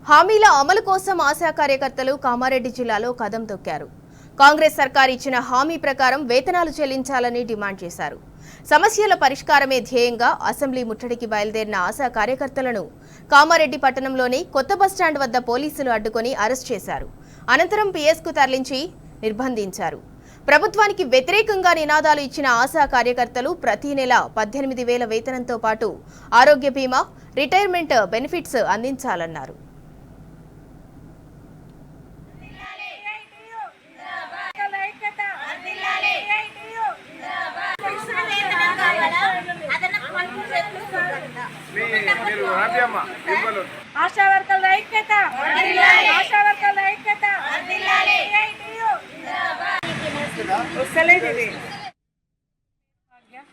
హామీల అమలు కోసం ఆశా కార్యకర్తలు కామారెడ్డి జిల్లాలో కదం తొక్కారు. కాంగ్రెస్ సర్కార్ ఇచ్చిన హామీ ప్రకారం వేతనాలు చెల్లించాలని డిమాండ్ చేశారు. సమస్యల పరిష్కారమే ధ్యేయంగా అసెంబ్లీ ముట్టడికి బయలుదేరిన ఆశా కార్యకర్తలను కామారెడ్డి పట్టణంలోని కొత్త బస్టాండ్ వద్ద పోలీసులు అడ్డుకొని అరెస్ట్ చేశారు. అనంతరం పిఎస్కు తరలించి నిర్బంధించారు. ప్రభుత్వానికి వ్యతిరేకంగా నినాదాలు ఇచ్చిన ఆశా కార్యకర్తలు ప్రతి నెల 18,000 వేతనంతో పాటు ఆరోగ్య బీమా, రిటైర్మెంట్ బెనిఫిట్స్ అందించాలన్నారు. ఆశా వర్కర్ల ఐక్యత, ఆశా వర్కర్ల ఐక్యత.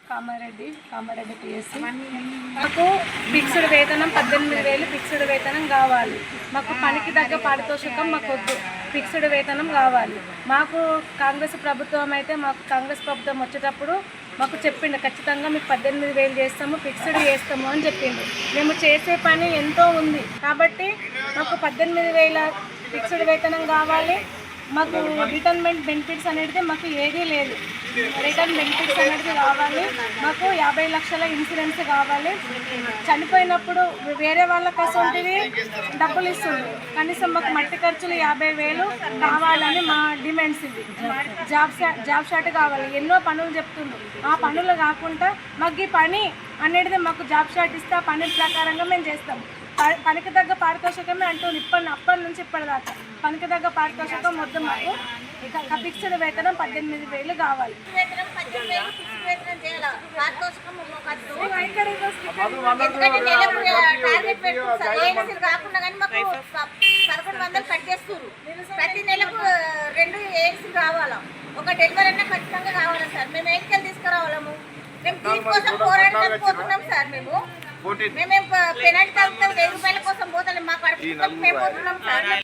కామారెడ్డి పిఎస్సి మాకు ఫిక్స్డ్ వేతనం 18,000 ఫిక్స్డ్ వేతనం కావాలి. మాకు పనికి తగ్గ పారితోషికం మాకు వద్దు, ఫిక్స్డ్ వేతనం కావాలి. మాకు కాంగ్రెస్ ప్రభుత్వం అయితే కాంగ్రెస్ ప్రభుత్వం వచ్చేటప్పుడు మాకు చెప్పిండు ఖచ్చితంగా మీకు 18,000 చేస్తాము, ఫిక్స్డ్ చేస్తాము అని చెప్పిండు. మేము చేసే పని ఎంతో ఉంది కాబట్టి మాకు 18,000 ఫిక్స్డ్ వేతనం కావాలి. మాకు రిటైర్మెంట్ బెనిఫిట్స్ అనేది మాకు ఏదీ లేదు. రిటర్న్ బెనిఫిట్స్ అనేది కావాలి. మాకు 50 లక్షల ఇన్సూరెన్స్ కావాలి. చనిపోయినప్పుడు వేరే వాళ్ళ కసంటివి డబ్బులు ఇస్తుంది. కనీసం మాకు మట్టి ఖర్చులు 50,000 కావాలని మా డిమాండ్స్. ఇది జాబ్ షాట్ కావాలి. ఎన్నో పనులు చెప్తుండ్రు. ఆ పనులు కాకుండా మాకు ఈ పని అనేది మాకు జాబ్ షాట్ ఇస్తే ఆ పని ప్రకారంగా మేము చేస్తాం. పనికి తగ్గ పారితోషికమే అంటుంది. అప్పటి నుంచి ఇప్పటిదాకా పనికి తగ్గ పారితోషికం మొత్తం మాకు ఇక ఫిక్స్డ్ వేతనం 18,000 కావాలి. ప్రతి నెలకు 2 ఏఎన్సీ కావాలా, ఒక డెలివరీ అన్నా ఖచ్చితంగా కావాలా సార్. మేము ఎన్నికలు తీసుకురావాలము. మేము దీనికోసం పోరాడలేకపోతున్నాం సార్. మేమేం పెనాల్టీ తగ్గుతాం 1000 రూపాయల కోసం పోతాం. మా కడుపు మేము పోతున్నాం సార్.